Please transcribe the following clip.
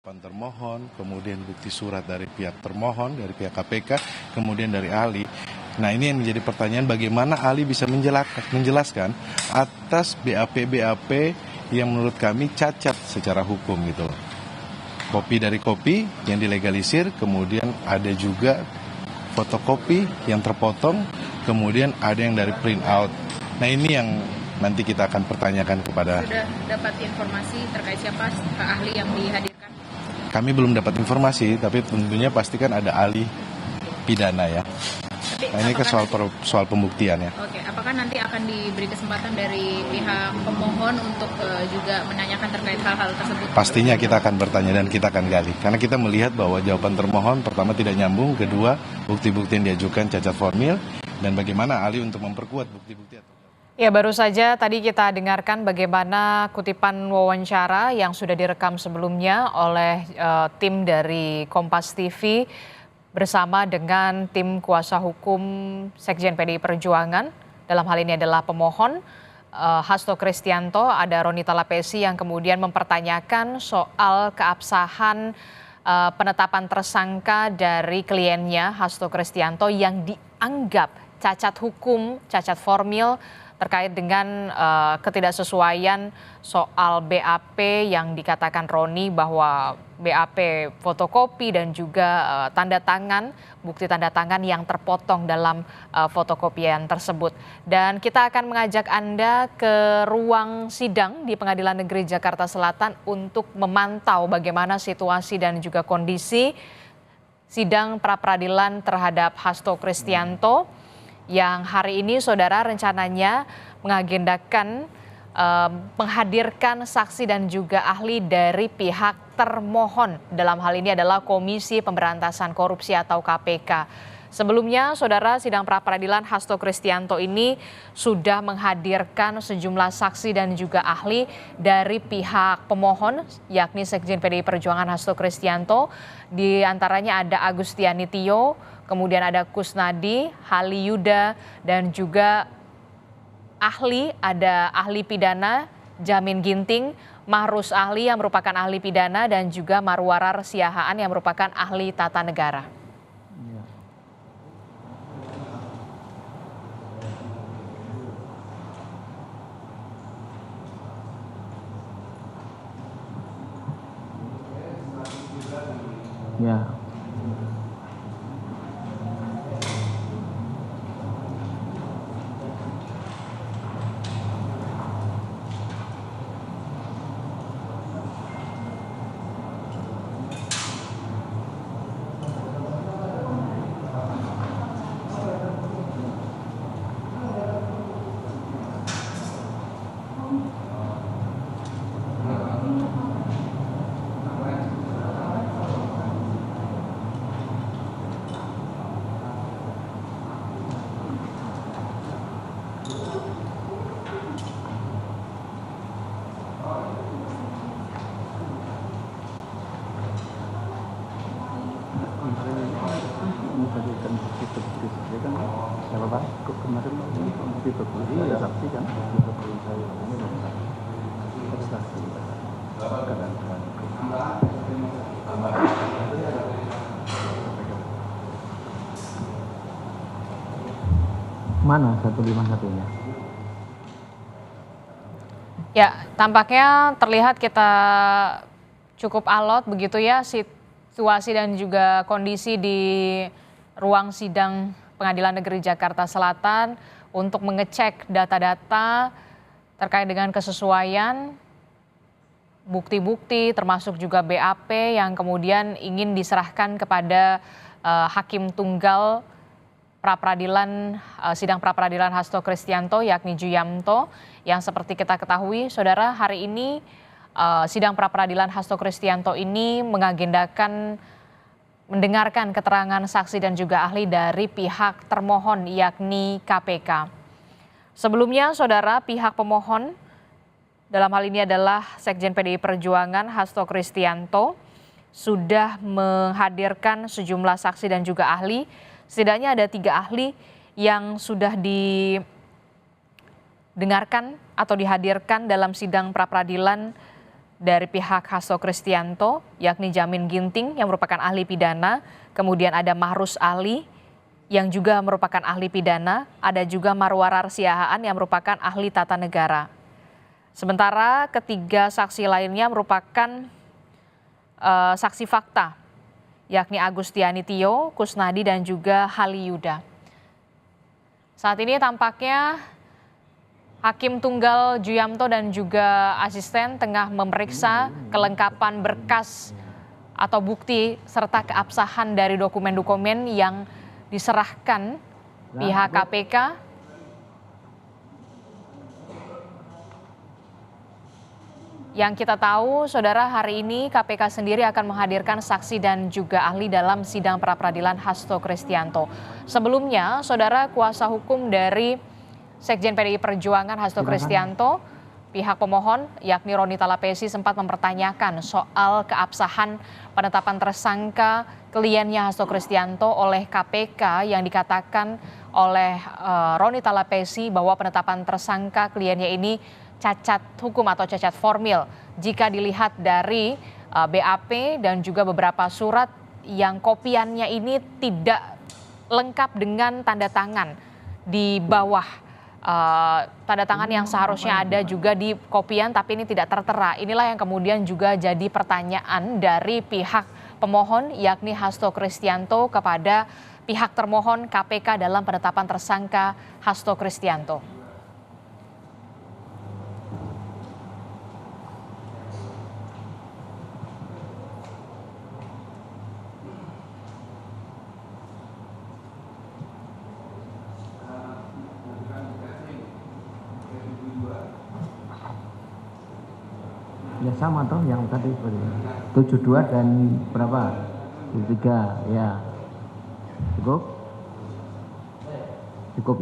Termohon, kemudian bukti surat dari pihak termohon, dari pihak KPK, kemudian dari ahli. Nah, ini yang menjadi pertanyaan, bagaimana ahli bisa menjelaskan atas BAP yang menurut kami cacat secara hukum gitu. Kopi dari kopi yang dilegalisir, kemudian ada juga fotokopi yang terpotong, kemudian ada yang dari print out. Nah, ini yang nanti kita akan pertanyakan kepada. Sudah dapat informasi terkait siapa ahli yang dihadirkan? Kami belum dapat informasi, tapi tentunya pastikan ada ahli pidana ya. Nah, ini kan soal pembuktian ya. Oke, apakah nanti akan diberi kesempatan dari pihak pemohon untuk juga menanyakan terkait hal-hal tersebut? Pastinya kita akan bertanya dan kita akan gali. Karena kita melihat bahwa jawaban termohon pertama tidak nyambung, kedua bukti-bukti yang diajukan cacat formil, dan bagaimana ahli untuk memperkuat bukti-bukti. Ya, baru saja tadi kita dengarkan bagaimana kutipan wawancara yang sudah direkam sebelumnya oleh tim dari Kompas TV bersama dengan tim kuasa hukum Sekjen PDI Perjuangan. Dalam hal ini adalah pemohon Hasto Kristianto, ada Roni Talapesi yang kemudian mempertanyakan soal keabsahan penetapan tersangka dari kliennya Hasto Kristianto yang dianggap cacat hukum, cacat formil, terkait dengan ketidaksesuaian soal BAP yang dikatakan Roni bahwa BAP fotokopi dan juga tanda tangan, bukti tanda tangan yang terpotong dalam fotokopian tersebut. Dan kita akan mengajak Anda ke ruang sidang di Pengadilan Negeri Jakarta Selatan untuk memantau bagaimana situasi dan juga kondisi sidang pra-peradilan terhadap Hasto Kristianto yang hari ini saudara rencananya mengagendakan menghadirkan saksi dan juga ahli dari pihak termohon. Dalam hal ini adalah Komisi Pemberantasan Korupsi atau KPK. Sebelumnya saudara, sidang pra-peradilan Hasto Kristianto ini sudah menghadirkan sejumlah saksi dan juga ahli dari pihak pemohon, yakni Sekjen PDI Perjuangan Hasto Kristianto. Di antaranya ada Agustiani Tio, kemudian ada Kusnadi, Hali Yuda, dan juga ada ahli pidana Jamin Ginting, Mahrus Ahli yang merupakan ahli pidana, dan juga Marwarar Siahaan yang merupakan ahli tata negara. Ya. Menghadirkan bukti-bukti saja kan, siapa Pak? Kemarin bukti tertulis ada saksi kan? Bukti tertulis saya ini belum saksi. Kadang-kadang. Mana 151-nya? Ya, tampaknya terlihat kita cukup alot begitu ya situasi dan juga kondisi di ruang sidang Pengadilan Negeri Jakarta Selatan untuk mengecek data-data terkait dengan kesesuaian bukti-bukti termasuk juga BAP yang kemudian ingin diserahkan kepada Hakim Tunggal sidang pra-peradilan Hasto Kristianto yakni Juyamto, yang seperti kita ketahui saudara, hari ini sidang pra-peradilan Hasto Kristianto ini mendengarkan keterangan saksi dan juga ahli dari pihak termohon yakni KPK. Sebelumnya saudara, pihak pemohon dalam hal ini adalah Sekjen PDI Perjuangan Hasto Kristianto sudah menghadirkan sejumlah saksi dan juga ahli. Setidaknya ada 3 ahli yang sudah didengarkan atau dihadirkan dalam sidang pra-peradilan dari pihak Hasto Kristianto, yakni Jamin Ginting yang merupakan ahli pidana, kemudian ada Mahrus Ali yang juga merupakan ahli pidana, ada juga Marwarar Siahaan yang merupakan ahli tata negara. Sementara ketiga saksi lainnya merupakan saksi fakta, yakni Agustiani Tio, Kusnadi dan juga Hali Yuda. Saat ini tampaknya Hakim Tunggal Juyamto dan juga asisten tengah memeriksa kelengkapan berkas atau bukti serta keabsahan dari dokumen-dokumen yang diserahkan pihak KPK. Yang kita tahu, saudara, hari ini KPK sendiri akan menghadirkan saksi dan juga ahli dalam sidang pra-peradilan Hasto Kristianto. Sebelumnya, saudara, kuasa hukum dari Sekjen PDI Perjuangan Hasto Kristianto, pihak pemohon yakni Roni Talapesi sempat mempertanyakan soal keabsahan penetapan tersangka kliennya Hasto Kristianto oleh KPK yang dikatakan oleh Roni Talapesi bahwa penetapan tersangka kliennya ini cacat hukum atau cacat formil jika dilihat dari BAP dan juga beberapa surat yang kopiannya ini tidak lengkap dengan tanda tangan di bawah tanda tangan yang seharusnya ada juga di kopian tapi ini tidak tertera. Inilah yang kemudian juga jadi pertanyaan dari pihak pemohon yakni Hasto Kristianto kepada pihak termohon KPK dalam penetapan tersangka Hasto Kristianto. Ya sama toh yang tadi 72 dan berapa? 73 ya. Cukup? Cukup.